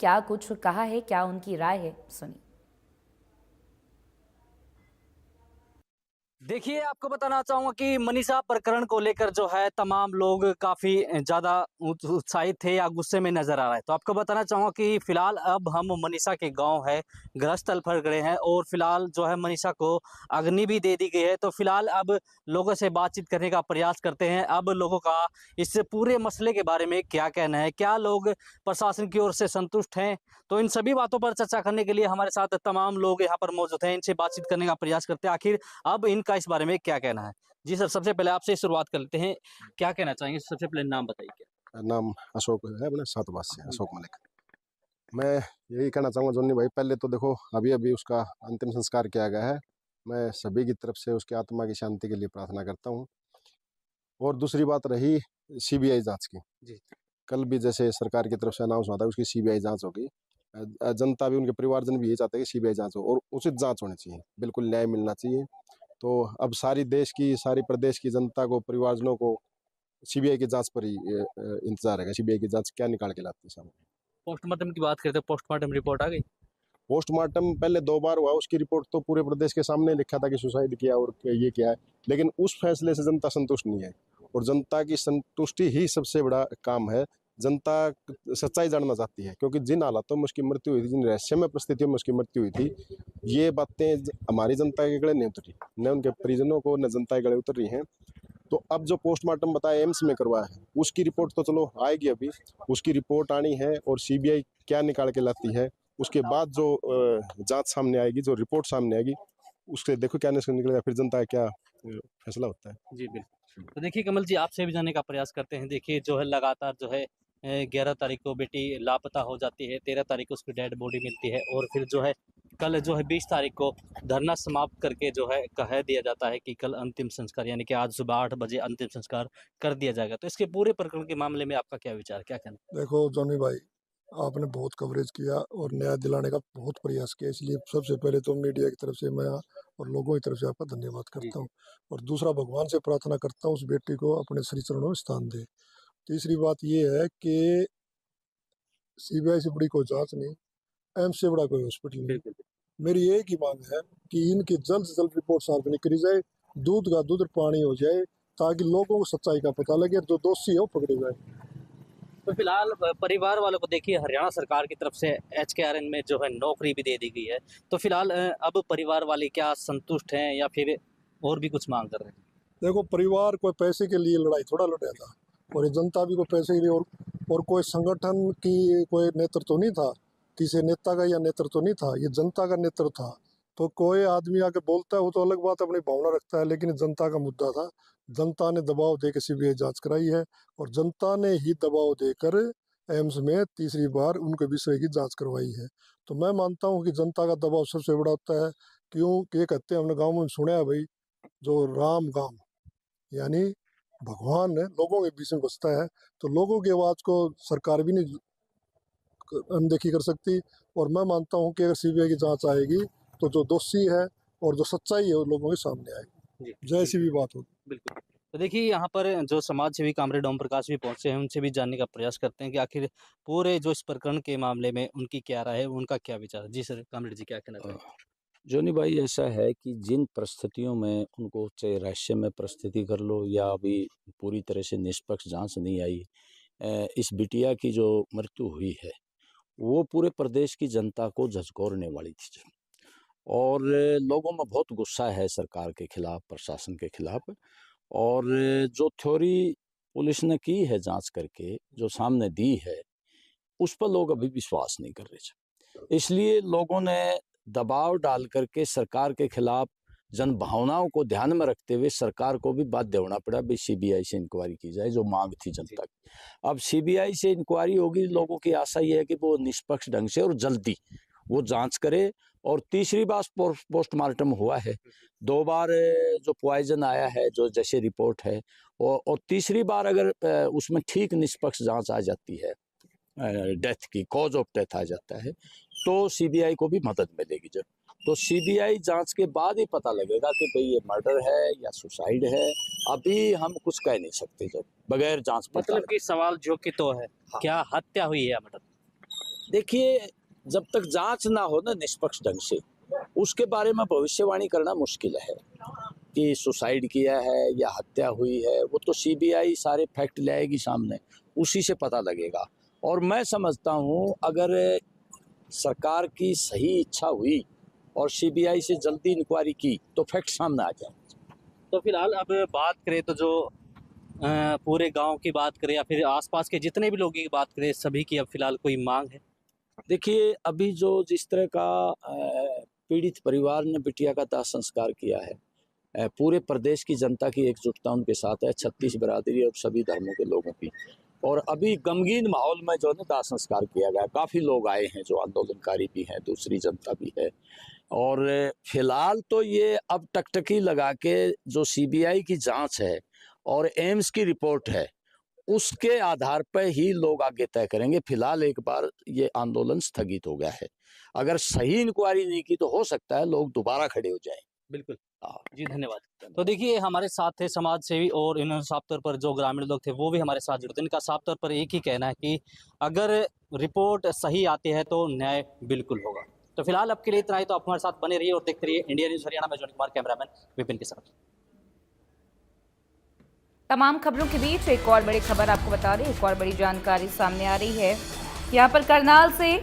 क्या कुछ कहा है, क्या उनकी राय है, सुनिए। देखिए, आपको बताना चाहूँगा कि मनीषा प्रकरण को लेकर जो है तमाम लोग काफ़ी ज़्यादा उत्साहित थे या गुस्से में नज़र आ रहा है। तो आपको बताना चाहूँगा कि फ़िलहाल अब हम मनीषा के गाँव है, ग्रहस्थल पर गए हैं और फ़िलहाल जो है मनीषा को अग्नि भी दे दी गई है। तो फ़िलहाल अब लोगों से बातचीत करने का प्रयास करते हैं। अब लोगों का इस पूरे मसले के बारे में क्या कहना है? क्या लोग प्रशासन की ओर से संतुष्ट हैं? तो इन सभी बातों पर चर्चा करने के लिए हमारे साथ तमाम लोग यहाँ पर मौजूद हैं। इनसे बातचीत करने का प्रयास करते हैं। आखिर अब इनका इस बारे में क्या कहना है? जी सर, सबसे पहले आपसे शुरुआत कर लेते हैं। क्या कहना चाहेंगे? सबसे पहले नाम बताइए क्या? नाम अशोक है अपने सातवास से, अशोक मलिक। मैं यही कहना चाहूँगा जोनी भाई, पहले तो देखो अभी अभी उसका अंतिम संस्कार किया गया है। मैं सभी की तरफ से उसकी आत्मा की शांति के लिए प्रार्थना करता हूँ। और दूसरी बात रही सीबीआई जांच की। जी। कल भी जैसे सरकार की तरफ से अनाउंस हुआ था उसकी सीबीआई जांच होगी। जनता भी, उनके परिवारजन भी यही चाहते हैं कि सीबीआई जांच हो और उचित जांच होनी चाहिए, बिल्कुल न्याय मिलना चाहिए। तो अब सारी देश की, सारी प्रदेश की जनता को, परिवारजनों को सीबीआई की जांच पर ही इंतजार है। सीबीआई की जांच क्या निकाल के लाती है सामने। पोस्टमार्टम की बात करते हैं, पोस्टमार्टम रिपोर्ट आ गई? पोस्टमार्टम पहले 2 बार हुआ, उसकी रिपोर्ट तो पूरे प्रदेश के सामने लिखा था कि सुसाइड किया और ये किया है, लेकिन उस फैसले से जनता संतुष्ट नहीं है। और जनता की संतुष्टि ही सबसे बड़ा काम है। जनता सच्चाई जानना चाहती है, क्योंकि जिन हालातों में उसकी मृत्यु हुई थी, जिन रहस्यमय परिस्थितियों में उसकी मृत्यु हुई थी, ये बातें हमारी जनता के गले नहीं उतरी, न उनके परिजनों को, न जनता के गले उतर रही हैं। तो अब जो पोस्टमार्टम बताया एम्स में करवाया है, उसकी रिपोर्ट तो चलो आएगी, अभी उसकी रिपोर्ट आनी है और सीबीआई क्या निकाल के लाती है, उसके बाद जो जांच सामने आएगी, जो रिपोर्ट सामने आएगी, उससे देखो क्या निकलेगा, फिर जनता का क्या फैसला होता है। जी, बिल्कुल। तो देखिए कमल जी, आपसे भी जानने का प्रयास करते हैं। देखिए जो है लगातार जो है 11 तारीख को बेटी लापता हो जाती है, 13 तारीख को उसकी डेड बॉडी मिलती है और फिर जो है कल जो है 20 तारीख को धरना समाप्त करके जो है कह दिया जाता है कि कल अंतिम संस्कार, यानी कि आज सुबह 8 बजे अंतिम संस्कार कर दिया जाएगा। तो इसके पूरे प्रकरण के मामले में आपका क्या विचार, क्या कहना? देखो जॉनी भाई, आपने बहुत कवरेज किया और न्याय दिलाने का बहुत प्रयास किया, इसलिए सबसे पहले तो मीडिया की तरफ से मैं और लोगों की तरफ से आपका धन्यवाद करता हूँ। और दूसरा, भगवान से प्रार्थना करता हूँ उस बेटी को अपने श्री चरणों में स्थान दे। तीसरी बात ये है कि सीबीआई से बड़ी कोई जांच नहीं, एम्स से बड़ा कोई हॉस्पिटल नहीं। बिल्कुल। मेरी एक ही मांग है कि इनकी जल्द से जल्द रिपोर्ट सार्वजनिक करी जाए, दूध का दूध पानी हो जाए, ताकि लोगों को सच्चाई का पता लगे, जो दोषी है वो पकड़े जाए। तो फिलहाल परिवार वालों को देखिए हरियाणा सरकार की तरफ से एचकेआरएन में जो है नौकरी भी दे दी गई है। तो फिलहाल अब परिवार वाले क्या संतुष्ट हैं या फिर और भी कुछ मांग कर रहे हैं? देखो, परिवार कोई पैसे के लिए लड़ाई थोड़ा लड़ा था, और ये जनता भी कोई पैसे के लिए, और कोई संगठन की कोई नेतृत्व नहीं था, किसी नेता का या नेतृत्व नहीं था, ये जनता का नेतृत्व था। तो कोई आदमी आके बोलता है वो तो अलग बात, अपनी भावना रखता है, लेकिन जनता का मुद्दा था। जनता ने दबाव देकर सीबीआई जांच कराई है, और जनता ने ही दबाव देकर एम्स में तीसरी बार उनके विषय की जांच करवाई है। तो मैं मानता हूँ कि जनता का दबाव सबसे बड़ा होता है। क्यों? ये कहते हैं, हमने गाँव में सुना है भाई, जो राम गांव यानी भगवान है, लोगों के बीच में बसता है, तो लोगों की आवाज को सरकार भी नहीं अनदेखी कर सकती। और मैं मानता हूं कि अगर सीबीआई की जांच आएगी तो जो दोषी है और जो सच्चाई है वो लोगों के सामने आएगी, जी, जैसी भी बात हो। बिल्कुल। तो देखिए यहाँ पर जो समाज सेवी कामरेड ओम प्रकाश भी पहुंचे हैं, उनसे भी जानने का प्रयास करते हैं कि आखिर पूरे जो इस प्रकरण के मामले में उनकी क्या राय है, उनका क्या विचार है। जी सर, कामरेड जी क्या कहना चाहेंगे? जोनी भाई, ऐसा है कि जिन परिस्थितियों में उनको, चाहे रहस्यमय परिस्थिति कर लो या अभी पूरी तरह से निष्पक्ष जांच नहीं आई, इस बिटिया की जो मृत्यु हुई है वो पूरे प्रदेश की जनता को झकझोरने वाली थी। और लोगों में बहुत गुस्सा है सरकार के खिलाफ, प्रशासन के खिलाफ। और जो थ्योरी पुलिस ने की है जांच करके, जो सामने दी है, उस पर लोग अभी विश्वास नहीं कर रहे। इसलिए लोगों ने दबाव डाल करके सरकार के खिलाफ, जन भावनाओं को ध्यान में रखते हुए सरकार को भी बाध्य होना पड़ा भी सीबीआई से इंक्वायरी की जाए, जो मांग थी जनता की। अब सीबीआई से इंक्वायरी होगी, लोगों की आशा ये है कि वो निष्पक्ष ढंग से और जल्दी वो जांच करे। और तीसरी बार पोस्टमार्टम हुआ है, 2 बार जो पॉइजन आया है, जो जैसे रिपोर्ट है, और तीसरी बार अगर उसमें ठीक निष्पक्ष जांच आ जाती है, डेथ की कॉज ऑफ डेथ आ जाता है, तो सीबीआई को भी मदद मिलेगी। जब तो सीबीआई जांच के बाद ही पता लगेगा कि भाई ये मर्डर है या सुसाइड है। अभी हम कुछ कह नहीं सकते जब बगैर जांच पड़ताल मतलब कि सवाल जो कि तो है, क्या हत्या हुई है या मर्डर? देखिए, जब तक जांच ना हो ना निष्पक्ष ढंग से, उसके बारे में भविष्यवाणी करना मुश्किल है कि सुसाइड किया है या हत्या हुई है। वो तो सीबीआई सारे फैक्ट ले आएगी सामने, उसी से पता लगेगा। और मैं समझता हूँ अगर सरकार की सही इच्छा हुई और सीबीआई से जल्दी इंक्वायरी की तो फैक्ट सामने आ जाए। तो फिलहाल अब बात करें तो जो पूरे गांव की बात करें या फिर आसपास के जितने भी लोगों की बात करें, सभी की अब फिलहाल कोई मांग है? देखिए, अभी जो जिस तरह का पीड़ित परिवार ने बिटिया का दाह संस्कार किया है, पूरे प्रदेश की जनता की एकजुटता उनके साथ है, 36 बिरादरी और सभी धर्मों के लोगों की। और अभी गमगीन माहौल में जो है दाह संस्कार किया गया, काफ़ी लोग आए हैं जो आंदोलनकारी भी हैं, दूसरी जनता भी है। और फिलहाल तो ये अब टकटकी लगा के जो सीबीआई की जांच है और एम्स की रिपोर्ट है, उसके आधार पर ही लोग आगे तय करेंगे। फिलहाल एक बार ये आंदोलन स्थगित हो गया है। अगर सही इंक्वायरी नहीं की तो हो सकता है लोग दोबारा खड़े हो जाएं। बिल्कुल हाँ। जी, धन्यवाद। तो देखिए, हमारे साथ थे समाज सेवी और इन्होंने साफ तौर पर जो ग्रामीण लोग थे वो भी हमारे साथ जुड़े थे। इनका साफ तौर पर एक ही कहना है कि अगर रिपोर्ट सही आती है तो न्याय बिल्कुल होगा। तो फिलहाल अब के लिए इतना ही। तो आप हमारे साथ बने रहिए और देखते रहिए इंडिया न्यूज़ हरियाणा में। जॉनी कुमार, कैमरामैन विपिन के साथ। तमाम खबरों के बीच एक और बड़ी खबर आपको बता रही, एक और बड़ी जानकारी सामने आ रही है। यहाँ पर करनाल से